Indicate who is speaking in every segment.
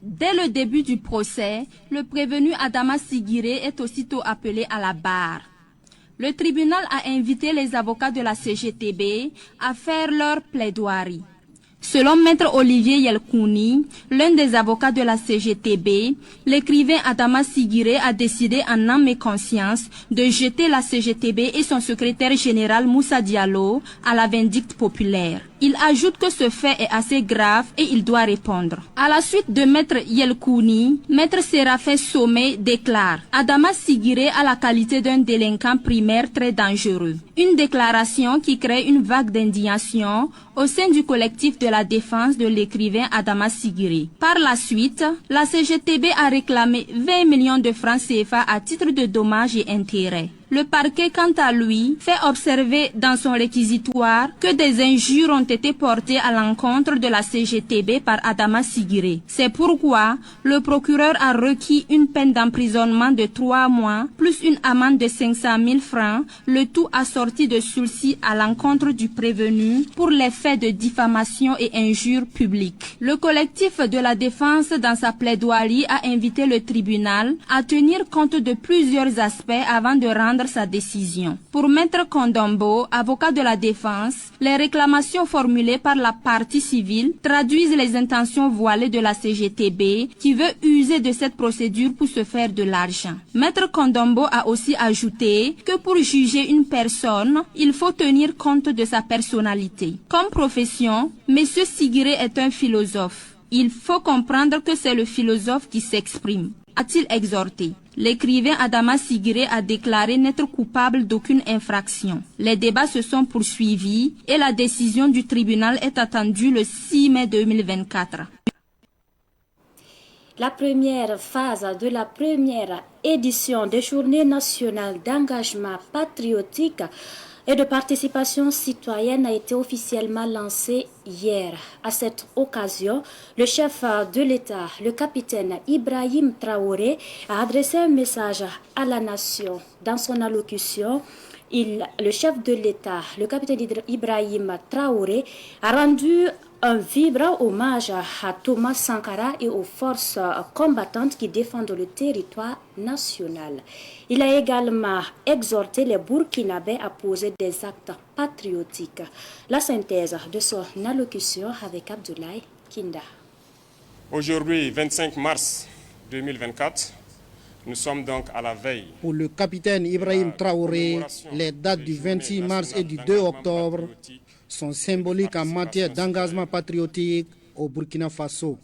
Speaker 1: Dès le début du procès, le prévenu Adama Sigiré est aussitôt appelé à la barre. Le tribunal a invité les avocats de la CGTB à faire leur plaidoirie. Selon Maître Olivier Yelkouni, l'un des avocats de la CGTB, l'écrivain Adama Sigiré a décidé en âme et conscience de jeter la CGTB et son secrétaire général Moussa Diallo à la vindicte populaire. Il ajoute que ce fait est assez grave et il doit répondre. À la suite de Maître Yelkouni, Maître Séraphin Sommet déclare « Adama Sigiré a la qualité d'un délinquant primaire très dangereux ». Une déclaration qui crée une vague d'indignation au sein du collectif de la défense de l'écrivain Adama Sigiré. Par la suite, la CGTB a réclamé 20 millions de francs CFA à titre de dommages et intérêts. Le parquet, quant à lui, fait observer dans son réquisitoire que des injures ont été portées à l'encontre de la CGTB par Adama Sigiré. C'est pourquoi le procureur a requis une peine d'emprisonnement de 3 mois plus une amende de 500 000 francs, le tout assorti de sursis à l'encontre du prévenu pour les faits de diffamation et injures publiques. Le collectif de la défense, dans sa plaidoirie, a invité le tribunal à tenir compte de plusieurs aspects avant de rendre sa décision. Pour Maître Kondombo, avocat de la défense, les réclamations formulées par la partie civile traduisent les intentions voilées de la CGTB qui veut user de cette procédure pour se faire de l'argent. Maître Kondombo a aussi ajouté que pour juger une personne, il faut tenir compte de sa personnalité. Comme profession, M. Sigiré est un philosophe. Il faut comprendre que c'est le philosophe qui s'exprime, a-t-il exhorté. L'écrivain Adama Sigiré a déclaré n'être coupable d'aucune infraction. Les débats se sont poursuivis et la décision du tribunal est attendue le 6 mai 2024.
Speaker 2: La première phase de la première édition des Journées nationales d'engagement patriotique et de participation citoyenne a été officiellement lancée hier. À cette occasion, le chef de l'État, le capitaine Ibrahim Traoré, a adressé un message à la nation. Dans son allocution, le chef de l'État, le capitaine Ibrahim Traoré, a rendu un vibrant hommage à Thomas Sankara et aux forces combattantes qui défendent le territoire national. Il a également exhorté les Burkinabés à poser des actes patriotiques. La synthèse de son allocution avec Abdoulaye Kinda.
Speaker 3: Aujourd'hui, 25 mars 2024, nous sommes donc à la veille.
Speaker 4: Pour le capitaine Ibrahim Traoré, les dates du 26 mars et du 2 octobre sont symboliques en matière d'engagement patriotique au Burkina Faso.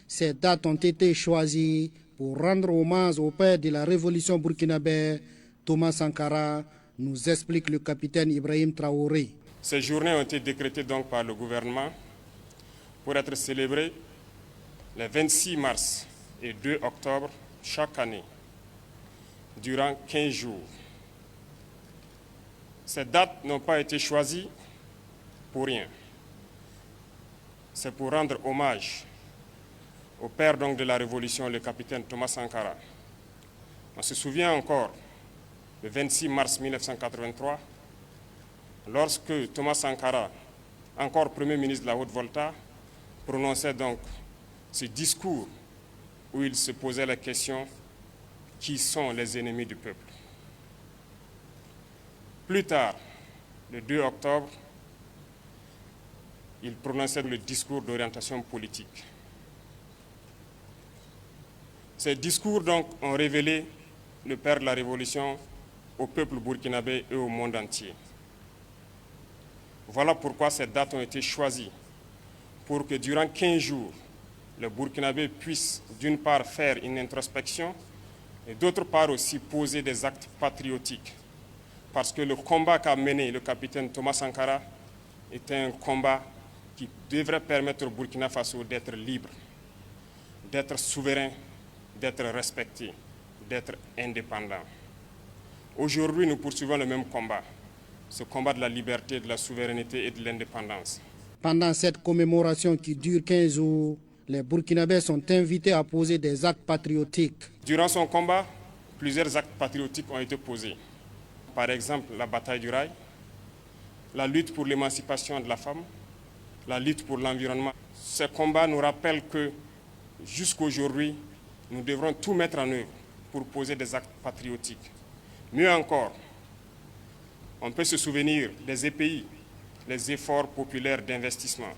Speaker 4: Ces dates ont été choisies pour rendre hommage au père de la révolution burkinabé, Thomas Sankara, nous explique le capitaine Ibrahim Traoré.
Speaker 3: Ces journées ont été décrétées donc par le gouvernement pour être célébrées les 26 mars et 2 octobre chaque année, durant 15 jours. Ces dates n'ont pas été choisies pour rien. C'est pour rendre hommage au père donc de la Révolution, le capitaine Thomas Sankara. On se souvient encore, le 26 mars 1983, lorsque Thomas Sankara, encore Premier ministre de la Haute-Volta, prononçait donc ce discours où il se posait la question « Qui sont les ennemis du peuple ?» Plus tard, le 2 octobre, il prononçait le discours d'orientation politique. Ces discours donc ont révélé le père de la Révolution au peuple burkinabé et au monde entier. Voilà pourquoi ces dates ont été choisies, pour que durant 15 jours, les Burkinabés puissent d'une part faire une introspection et d'autre part aussi poser des actes patriotiques. Parce que le combat qu'a mené le capitaine Thomas Sankara était un combat qui devrait permettre au Burkina Faso d'être libre, d'être souverain, d'être respecté, d'être indépendant. Aujourd'hui, nous poursuivons le même combat, ce combat de la liberté, de la souveraineté et de l'indépendance.
Speaker 4: Pendant cette commémoration qui dure 15 jours, les Burkinabés sont invités à poser des actes patriotiques.
Speaker 3: Durant son combat, plusieurs actes patriotiques ont été posés. Par exemple, la bataille du rail, la lutte pour l'émancipation de la femme, la lutte pour l'environnement. Ces combats nous rappellent que jusqu'aujourd'hui, nous devrons tout mettre en œuvre pour poser des actes patriotiques. Mieux encore, on peut se souvenir des EPI, les efforts populaires d'investissement,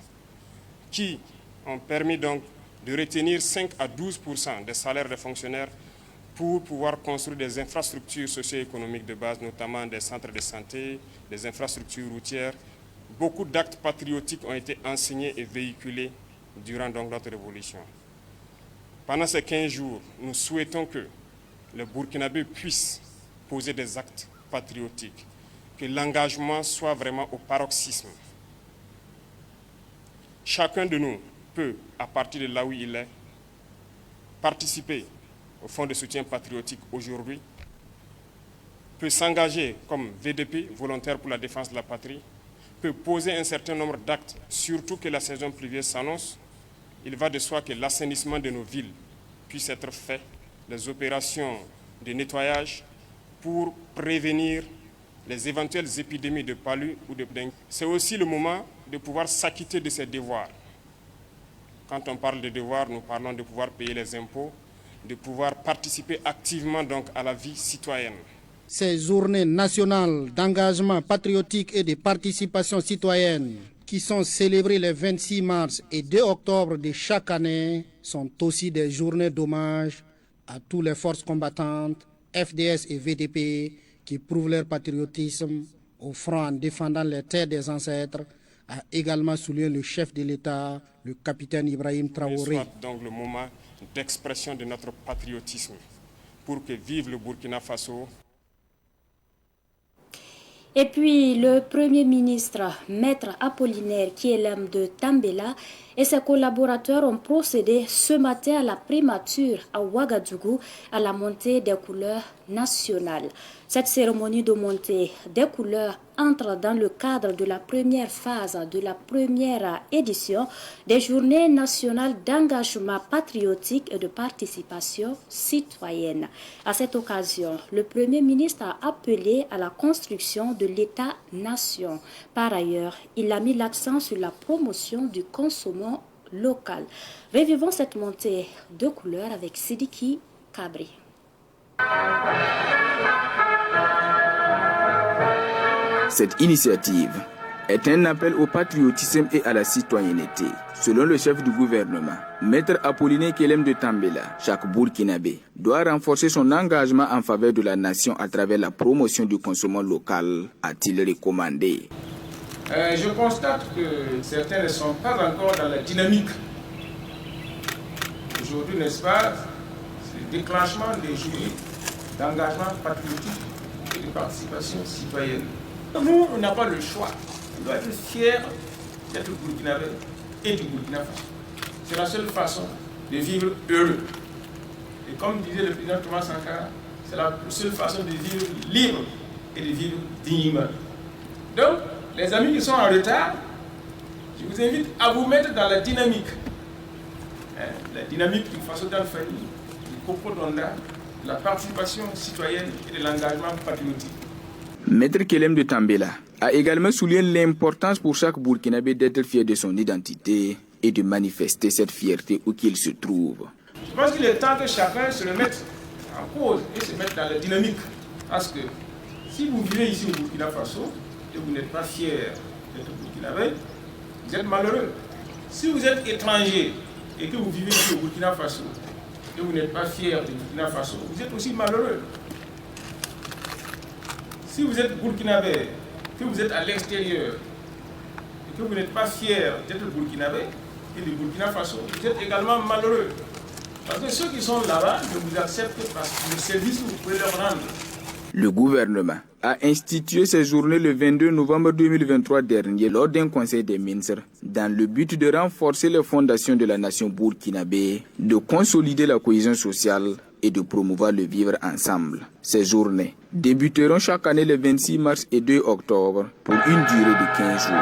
Speaker 3: qui ont permis donc de retenir 5 à 12% des salaires des fonctionnaires pour pouvoir construire des infrastructures socio-économiques de base, notamment des centres de santé, des infrastructures routières. Beaucoup d'actes patriotiques ont été enseignés et véhiculés durant donc notre révolution. Pendant ces 15 jours, nous souhaitons que le Burkinabé puisse poser des actes patriotiques, que l'engagement soit vraiment au paroxysme. Chacun de nous peut, à partir de là où il est, participer au Fonds de soutien patriotique aujourd'hui, peut s'engager comme VDP, volontaire pour la défense de la patrie, peut poser un certain nombre d'actes, surtout que la saison pluvieuse s'annonce. Il va de soi que l'assainissement de nos villes puisse être fait, les opérations de nettoyage pour prévenir les éventuelles épidémies de palu ou de dengue. C'est aussi le moment de pouvoir s'acquitter de ses devoirs. Quand on parle de devoirs, nous parlons de pouvoir payer les impôts, de pouvoir participer activement donc à la vie citoyenne.
Speaker 4: Ces journées nationales d'engagement patriotique et de participation citoyenne qui sont célébrées les 26 mars et 2 octobre de chaque année sont aussi des journées d'hommage à toutes les forces combattantes, FDS et VDP, qui prouvent leur patriotisme au front en défendant les terres des ancêtres, a également souligné le chef de l'État, le capitaine Ibrahim Traoré.
Speaker 3: Soit donc le moment d'expression de notre patriotisme pour que vive le Burkina Faso.
Speaker 2: Et puis le Premier ministre, Maître Apollinaire Kyelem de Tambela, et ses collaborateurs ont procédé ce matin à la primature à Ouagadougou à la montée des couleurs nationales. Cette cérémonie de montée des couleurs entre dans le cadre de la première phase de la première édition des Journées nationales d'engagement patriotique et de participation citoyenne. À cette occasion, le Premier ministre a appelé à la construction de l'État-nation. Par ailleurs, il a mis l'accent sur la promotion du consommation local. Revivons cette montée de couleurs avec Sidiki Kabri.
Speaker 5: Cette initiative est un appel au patriotisme et à la citoyenneté. Selon le chef du gouvernement, Maître Apollinaire Kyelem de Tambela, chaque Burkinabé doit renforcer son engagement en faveur de la nation à travers la promotion du consommation local, a-t-il recommandé.
Speaker 6: Je constate que certains ne sont pas encore dans la dynamique. Aujourd'hui, n'est-ce pas, c'est le déclenchement des journées d'engagement patriotique et de participation citoyenne. Nous, on n'a pas le choix. On doit être fiers d'être burkinabé et du Burkina Faso. C'est la seule façon de vivre heureux. Et comme disait le président Thomas Sankara, c'est la seule façon de vivre libre et de vivre dignement. Donc, les amis qui sont en retard, je vous invite à vous mettre dans la dynamique. La dynamique du Faso d'Alfani, du Coprodonda, de la participation citoyenne et de l'engagement patriotique.
Speaker 5: Maître Kyelem de Tambela a également souligné l'importance pour chaque Burkinabé d'être fier de son identité et de manifester cette fierté où qu'il se trouve.
Speaker 6: Je pense qu'il est temps que chacun se remette en cause et se mette dans la dynamique. Parce que si vous vivez ici au Burkina Faso et vous n'êtes pas fier d'être burkinabé, vous êtes malheureux. Si vous êtes étranger et que vous vivez ici au Burkina Faso et vous n'êtes pas fier du Burkina Faso, vous êtes aussi malheureux. Si vous êtes burkinabé, que vous êtes à l'extérieur et que vous n'êtes pas fier d'être burkinabé et du Burkina Faso, vous êtes également malheureux. Parce que ceux qui sont là-bas ne vous acceptent parce que le service que vous pouvez leur rendre.
Speaker 5: Le gouvernement a institué ces journées le 22 novembre 2023 dernier lors d'un conseil des ministres dans le but de renforcer les fondations de la nation burkinabé, de consolider la cohésion sociale et de promouvoir le vivre ensemble. Ces journées débuteront chaque année les 26 mars et 2 octobre pour une durée de 15 jours.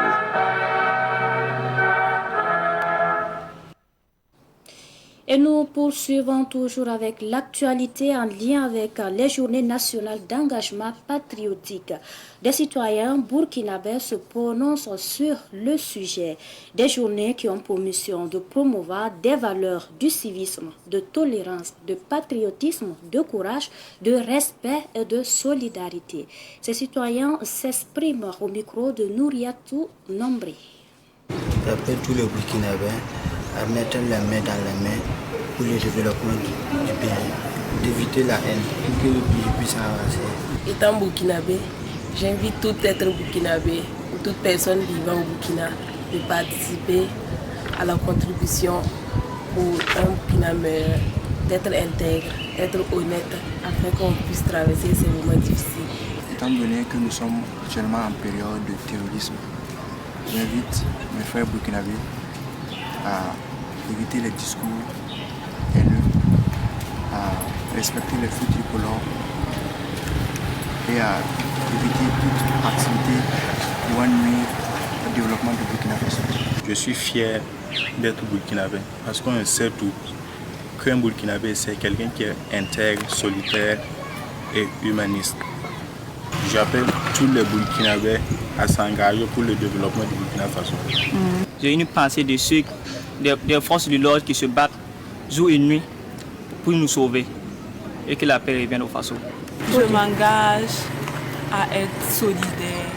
Speaker 2: Et nous poursuivons toujours avec l'actualité en lien avec les journées nationales d'engagement patriotique. Des citoyens burkinabés se prononcent sur le sujet. Des journées qui ont pour mission de promouvoir des valeurs du civisme, de tolérance, de patriotisme, de courage, de respect et de solidarité. Ces citoyens s'expriment au micro de Nouriatou Nombri.
Speaker 7: J'appelle tous les Burkinabés à mettre la main dans la main pour le développement du pays, d'éviter la haine, pour que le pays puisse avancer.
Speaker 8: Étant burkinabé, j'invite tout être burkinabé ou toute personne vivant au Burkina de participer à la contribution pour un Burkina meilleur, d'être intègre, d'être honnête, afin qu'on puisse traverser ces moments difficiles.
Speaker 9: Étant donné que nous sommes actuellement en période de terrorisme, j'invite mes frères burkinabés à éviter les discours haineux, à respecter les feux tricolores et à éviter toute activité qui va nuire au développement du Burkina Faso.
Speaker 10: Je suis fier d'être burkinabé parce qu'on sait tout qu'un burkinabé c'est quelqu'un qui est intègre, solitaire et humaniste. J'appelle tous les burkinabés à s'engager pour le développement du Burkina Faso.
Speaker 11: J'ai une pensée de ceux des forces de l'ordre qui se battent jour et nuit pour nous sauver et que la paix revienne au Faso.
Speaker 12: Je m'engage à être solidaire,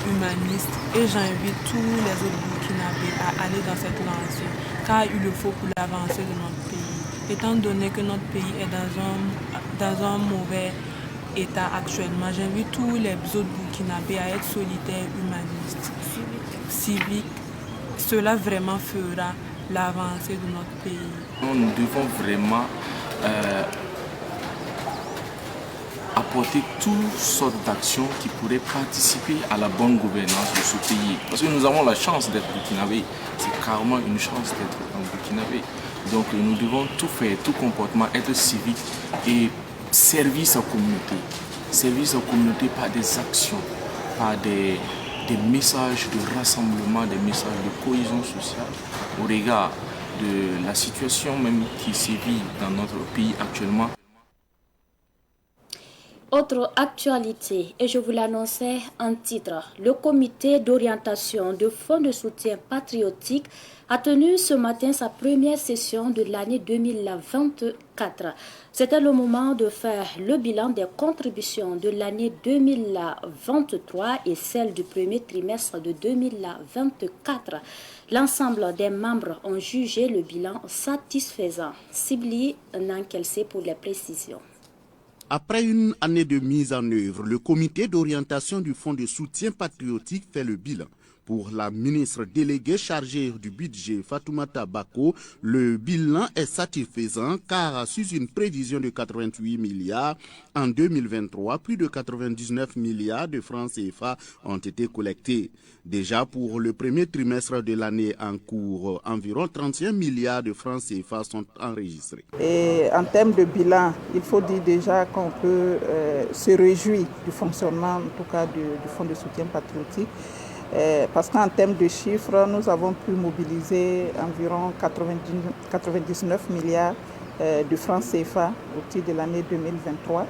Speaker 12: humaniste et j'invite tous les autres burkinabés à aller dans cette lancée car il le faut pour l'avancée de notre pays. Étant donné que notre pays est dans un mauvais état actuellement, j'invite tous les autres burkinabés à être solidaires, humanistes, civiques. Cela vraiment fera l'avancée de notre pays.
Speaker 13: Nous devons vraiment apporter toutes sortes d'actions qui pourraient participer à la bonne gouvernance de ce pays. Parce que nous avons la chance d'être burkinabé. C'est carrément une chance d'être un burkinabé. Donc nous devons tout faire, tout comportement, être civique et servir sa communauté. Servir sa communauté par des actions, par des messages de rassemblement, des messages de cohésion sociale au regard de la situation même qui sévit dans notre pays actuellement.
Speaker 2: Autre actualité, et je vous l'annonçais en titre, le comité d'orientation du Fonds de soutien patriotique a tenu ce matin sa première session de l'année 2024. C'était le moment de faire le bilan des contributions de l'année 2023 et celle du premier trimestre de 2024. L'ensemble des membres ont jugé le bilan satisfaisant. Sibli Nankelsé pour les précisions.
Speaker 14: Après une année de mise en œuvre, le comité d'orientation du Fonds de soutien patriotique fait le bilan. Pour la ministre déléguée chargée du budget Fatoumata Bako, le bilan est satisfaisant car sous une prévision de 88 milliards en 2023, plus de 99 milliards de francs CFA ont été collectés. Déjà pour le premier trimestre de l'année en cours, environ 31 milliards de francs CFA sont enregistrés.
Speaker 15: Et en termes de bilan, il faut dire déjà qu'on peut se réjouir du fonctionnement, en tout cas du Fonds de soutien patriotique. Parce qu'en termes de chiffres, nous avons pu mobiliser environ 99 milliards de francs CFA au titre de l'année 2023.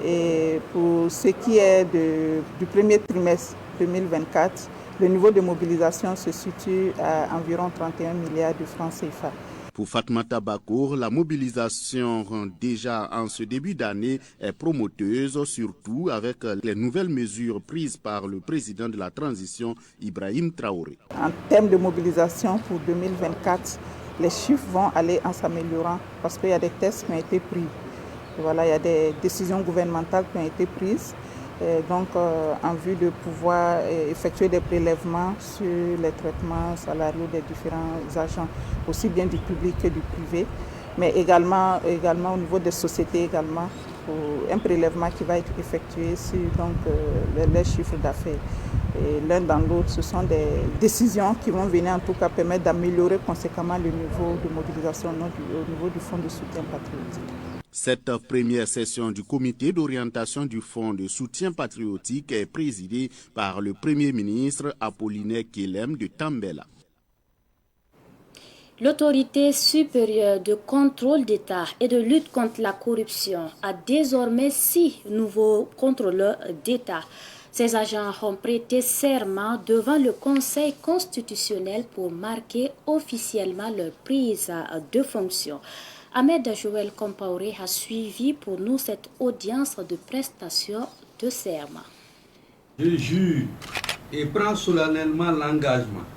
Speaker 15: Et pour ce qui est du premier trimestre 2024, le niveau de mobilisation se situe à environ 31 milliards de francs CFA.
Speaker 14: Pour Fatoumata Bako, la mobilisation déjà en ce début d'année est promoteuse, surtout avec les nouvelles mesures prises par le président de la transition, Ibrahim Traoré.
Speaker 15: En termes de mobilisation pour 2024, les chiffres vont aller en s'améliorant parce qu'il y a des tests qui ont été pris. Et voilà, il y a des décisions gouvernementales qui ont été prises. Donc, en vue de pouvoir effectuer des prélèvements sur les traitements salariaux des différents agents, aussi bien du public que du privé, mais également au niveau des sociétés également, pour un prélèvement qui va être effectué sur donc, les chiffres d'affaires. Et l'un dans l'autre, ce sont des décisions qui vont venir en tout cas permettre d'améliorer conséquemment le niveau de mobilisation au niveau du Fonds de soutien patriotique.
Speaker 14: Cette première session du comité d'orientation du Fonds de soutien patriotique est présidée par le Premier ministre Apollinaire Kelem de Tambela.
Speaker 2: L'autorité supérieure de contrôle d'État et de lutte contre la corruption a désormais 6 nouveaux contrôleurs d'État. Ces agents ont prêté serment devant le Conseil constitutionnel pour marquer officiellement leur prise de fonction. Ahmed Joël Compaoré a suivi pour nous cette audience de prestation de serment.
Speaker 16: Je jure et prends solennellement l'engagement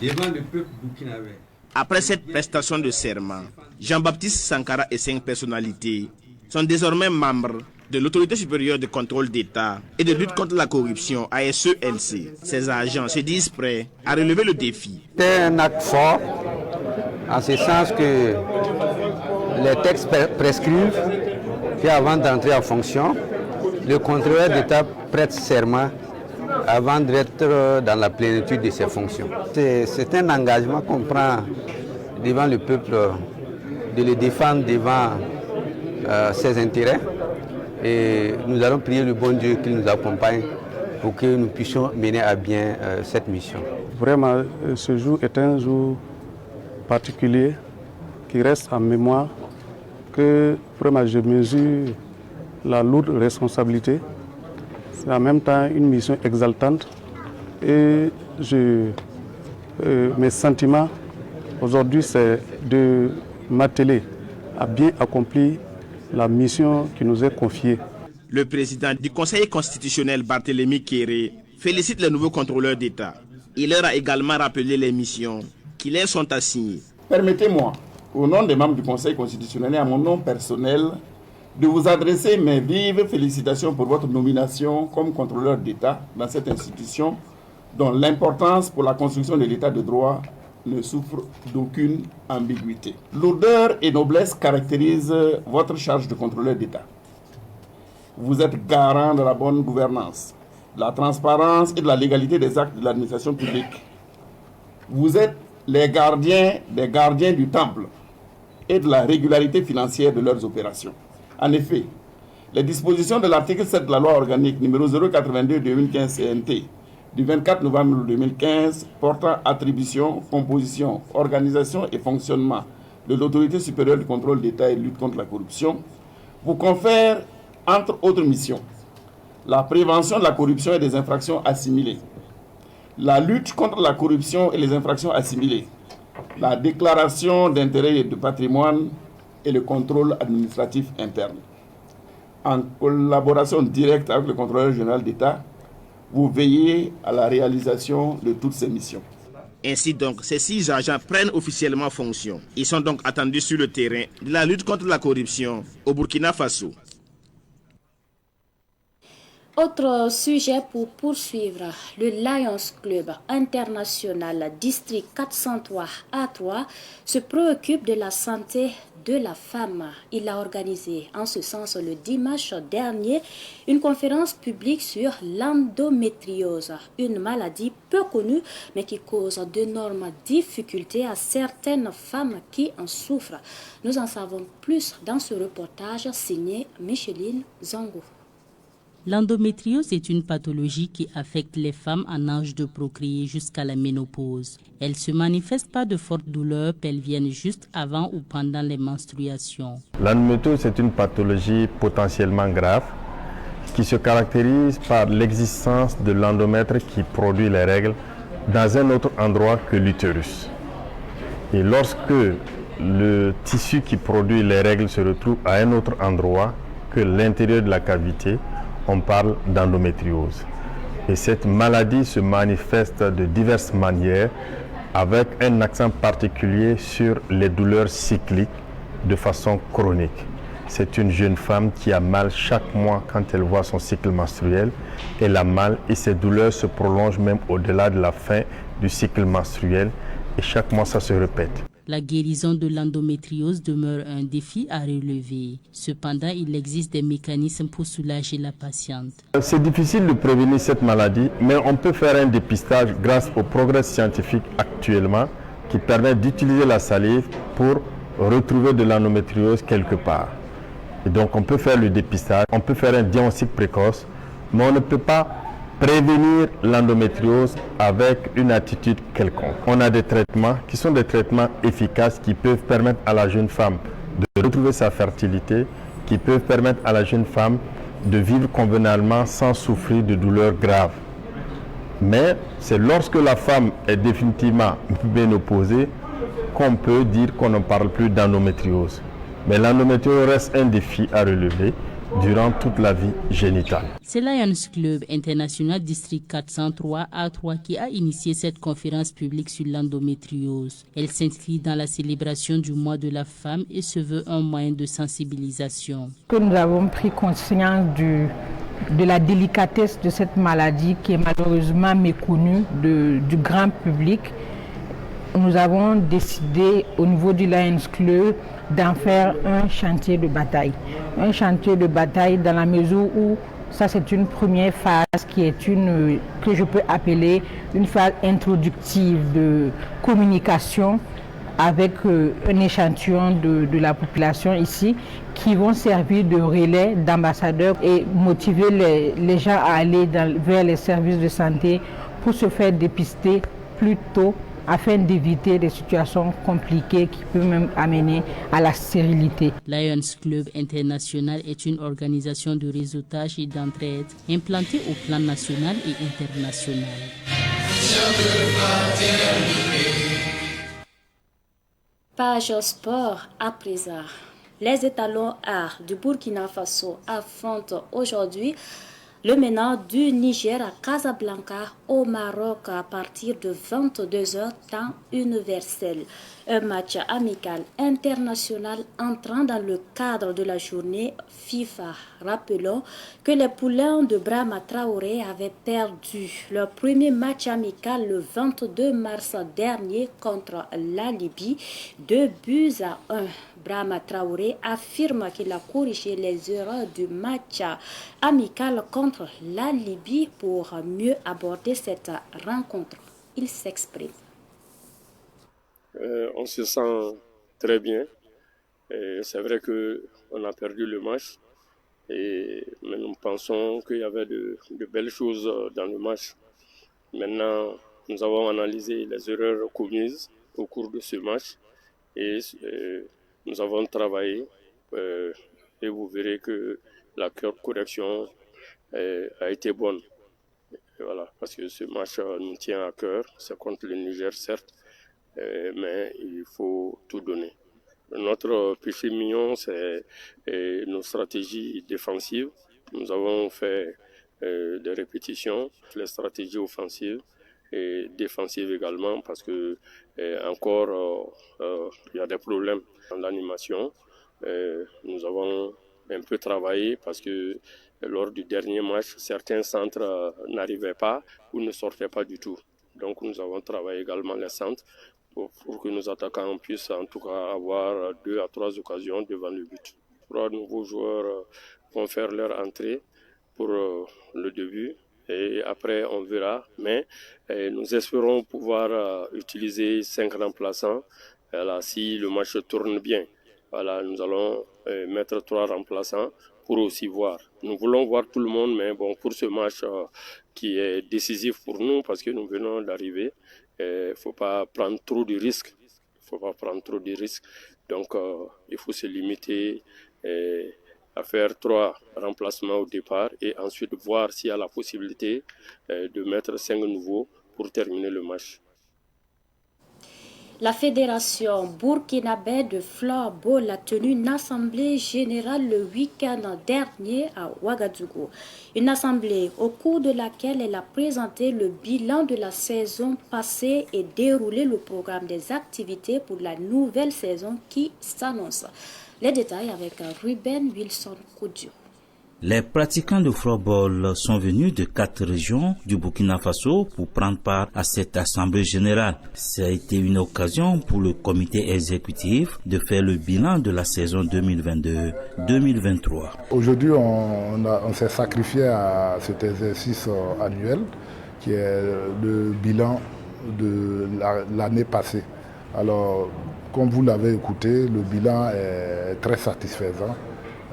Speaker 16: devant le peuple burkinabé.
Speaker 17: Après cette prestation de serment, Jean-Baptiste Sankara et 5 personnalités sont désormais membres de l'autorité supérieure de contrôle d'État et de lutte contre la corruption, ASELC. Ces agents se disent prêts à relever le défi.
Speaker 18: C'est un acte fort, en ce sens que les textes prescrivent qu'avant d'entrer en fonction, le contrôleur d'État prête serment avant d'être dans la plénitude de ses fonctions. C'est un engagement qu'on prend devant le peuple, de le défendre devant ses intérêts. Et nous allons prier le bon Dieu qu'il nous accompagne pour que nous puissions mener à bien cette mission.
Speaker 19: Vraiment, ce jour est un jour particulier qui reste en mémoire, que vraiment je mesure la lourde responsabilité. C'est en même temps une mission exaltante et mes sentiments aujourd'hui c'est de m'atteler à bien accomplir la mission qui nous est confiée.
Speaker 17: Le président du Conseil constitutionnel Barthélémy Kéré félicite les nouveaux contrôleurs d'État. Il leur a également rappelé les missions qui leur sont assignées.
Speaker 20: Permettez-moi, au nom des membres du Conseil constitutionnel et à mon nom personnel, de vous adresser mes vives félicitations pour votre nomination comme contrôleur d'État dans cette institution dont l'importance pour la construction de l'État de droit ne souffre d'aucune ambiguïté. Lourdeur et noblesse caractérisent votre charge de contrôleur d'État. Vous êtes garant de la bonne gouvernance, de la transparence et de la légalité des actes de l'administration publique. Vous êtes les gardiens des gardiens du temple et de la régularité financière de leurs opérations. En effet, les dispositions de l'article 7 de la loi organique numéro 082-2015 CNT du 24 novembre 2015 portant attribution, composition, organisation et fonctionnement de l'autorité supérieure de contrôle d'État et de lutte contre la corruption vous confère, entre autres missions, la prévention de la corruption et des infractions assimilées, la lutte contre la corruption et les infractions assimilées, la déclaration d'intérêts et de patrimoine et le contrôle administratif interne. En collaboration directe avec le contrôleur général d'État, vous veillez à la réalisation de toutes ces missions.
Speaker 17: Ainsi donc, ces 6 agents prennent officiellement fonction. Ils sont donc attendus sur le terrain de la lutte contre la corruption au Burkina Faso.
Speaker 2: Autre sujet pour poursuivre, le Lions Club International District 403 A3 se préoccupe de la santé de la femme. Il a organisé en ce sens le dimanche dernier une conférence publique sur l'endométriose, une maladie peu connue mais qui cause d'énormes difficultés à certaines femmes qui en souffrent. Nous en savons plus dans ce reportage signé Micheline Zango.
Speaker 21: L'endométriose est une pathologie qui affecte les femmes en âge de procréer jusqu'à la ménopause. Elle se manifeste par de fortes douleurs pelviennes juste avant ou pendant les menstruations.
Speaker 22: L'endométriose est une pathologie potentiellement grave qui se caractérise par l'existence de l'endomètre qui produit les règles dans un autre endroit que l'utérus. Et lorsque le tissu qui produit les règles se retrouve à un autre endroit que l'intérieur de la cavité, on parle d'endométriose. Et cette maladie se manifeste de diverses manières avec un accent particulier sur les douleurs cycliques de façon chronique. C'est une jeune femme qui a mal chaque mois quand elle voit son cycle menstruel. Elle a mal et ces douleurs se prolongent même au-delà de la fin du cycle menstruel et chaque mois ça se répète.
Speaker 21: La guérison de l'endométriose demeure un défi à relever. Cependant, il existe des mécanismes pour soulager la patiente.
Speaker 22: C'est difficile de prévenir cette maladie, mais on peut faire un dépistage grâce au progrès scientifique actuellement qui permet d'utiliser la salive pour retrouver de l'endométriose quelque part. Et donc on peut faire le dépistage, on peut faire un diagnostic précoce, mais on ne peut pas prévenir l'endométriose avec une attitude quelconque. On a des traitements qui sont des traitements efficaces qui peuvent permettre à la jeune femme de retrouver sa fertilité, qui peuvent permettre à la jeune femme de vivre convenablement sans souffrir de douleurs graves. Mais c'est lorsque la femme est définitivement ménopausée qu'on peut dire qu'on ne parle plus d'endométriose. Mais l'endométriose reste un défi à relever durant toute la vie génitale.
Speaker 21: C'est Lions Club International District 403 A3 qui a initié cette conférence publique sur l'endométriose. Elle s'inscrit dans la célébration du mois de la femme et se veut un moyen de sensibilisation.
Speaker 1: Nous avons pris conscience de la délicatesse de cette maladie qui est malheureusement méconnue du grand public. Nous avons décidé au niveau du Lions Club d'en faire un chantier de bataille. Un chantier de bataille dans la mesure où ça c'est une première phase qui est que je peux appeler une phase introductive de communication avec un échantillon de la population ici qui vont servir de relais, d'ambassadeurs et motiver les gens à aller vers les services de santé pour se faire dépister plus tôt afin d'éviter des situations compliquées qui peuvent même amener à la stérilité.
Speaker 21: Lions Club International est une organisation de réseautage et d'entraide implantée au plan national et international.
Speaker 2: Page sport à présent. Les étalons arts du Burkina Faso affrontent aujourd'hui le menant du Niger à Casablanca au Maroc à partir de 22h temps universel. Un match amical international entrant dans le cadre de la journée FIFA. Rappelons que les poulains de Brahma Traoré avaient perdu leur premier match amical le 22 mars dernier contre la Libye, 2-1. Brahma Traoré affirme qu'il a corrigé les erreurs du match amical contre la Libye pour mieux aborder cette rencontre. Il s'exprime.
Speaker 4: On se sent très bien. C'est vrai qu'on a perdu le match, mais nous pensons qu'il y avait de belles choses dans le match. Maintenant, nous avons analysé les erreurs commises au cours de ce match et nous avons travaillé et vous verrez que la correction a été bonne. Et voilà, parce que ce match nous tient à cœur. C'est contre le Niger, certes, mais il faut tout donner. Notre péché mignon, c'est nos stratégies défensives. Nous avons fait des répétitions, les stratégies offensives et défensives également, parce que encore il y a des problèmes dans l'animation. Nous avons un peu travaillé parce que lors du dernier match, certains centres n'arrivaient pas ou ne sortaient pas du tout. Donc nous avons travaillé également les centres pour que nos attaquants puissent en tout cas avoir 2 à 3 occasions devant le but. 3 nouveaux joueurs vont faire leur entrée pour le début et après on verra. Mais nous espérons pouvoir utiliser 5 remplaçants si le match tourne bien. Voilà, nous allons mettre 3 remplaçants pour aussi voir. Nous voulons voir tout le monde, mais bon, pour ce match qui est décisif pour nous parce que nous venons d'arriver, il ne faut pas prendre trop de risques. Donc, il faut se limiter à faire 3 remplacements au départ et ensuite voir s'il y a la possibilité de mettre 5 nouveaux pour terminer le match.
Speaker 2: La Fédération burkinabé de floorball a tenu une assemblée générale le week-end dernier à Ouagadougou. Une assemblée au cours de laquelle elle a présenté le bilan de la saison passée et déroulé le programme des activités pour la nouvelle saison qui s'annonce. Les détails avec Ruben Wilson Koudio.
Speaker 23: Les pratiquants de floorball sont venus de 4 régions du Burkina Faso pour prendre part à cette assemblée générale. Ça a été une occasion pour le comité exécutif de faire le bilan de la saison 2022-2023.
Speaker 24: Aujourd'hui, on s'est sacrifié à cet exercice annuel qui est le bilan de l'année passée. Alors, comme vous l'avez écouté, le bilan est très satisfaisant.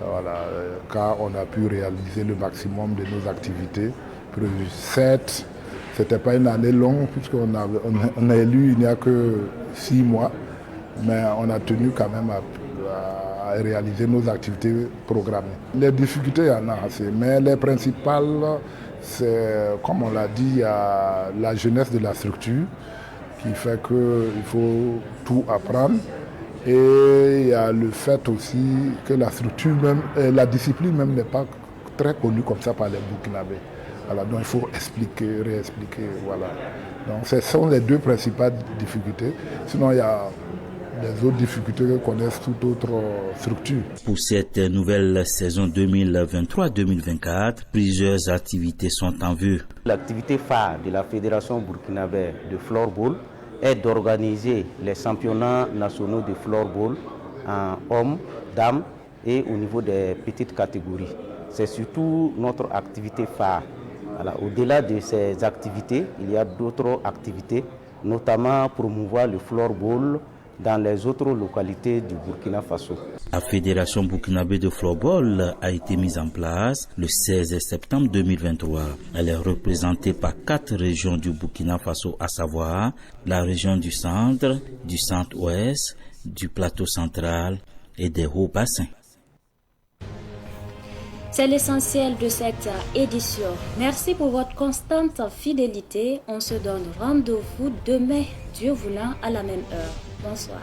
Speaker 24: Voilà, car on a pu réaliser le maximum de nos activités prévu 7. Ce n'était pas une année longue puisqu'on a élu il n'y a que 6 mois, mais on a tenu quand même à réaliser nos activités programmées. Les difficultés, il y en a assez, mais les principales, c'est, comme on l'a dit, il y a la jeunesse de la structure qui fait qu'il faut tout apprendre. Et il y a le fait aussi que la structure même, la discipline même n'est pas très connue comme ça par les Burkinabés. Voilà, donc il faut expliquer, réexpliquer, voilà. Donc ce sont les 2 principales difficultés. Sinon il y a les autres difficultés que connaissent toute autre structure.
Speaker 23: Pour cette nouvelle saison 2023-2024, plusieurs activités sont en vue.
Speaker 3: L'activité phare de la Fédération burkinabé de floorball est d'organiser les championnats nationaux de floorball en hommes, dames et au niveau des petites catégories. C'est surtout notre activité phare. Voilà. Au-delà de ces activités, il y a d'autres activités, notamment promouvoir le floorball dans les autres localités du Burkina Faso.
Speaker 23: La Fédération burkinabé de floorball a été mise en place le 16 septembre 2023. Elle est représentée par 4 régions du Burkina Faso, à savoir la région du centre-ouest, du plateau central et des hauts bassins.
Speaker 2: C'est l'essentiel de cette édition. Merci pour votre constante fidélité. On se donne rendez-vous demain, Dieu voulant, à la même heure. Bonsoir.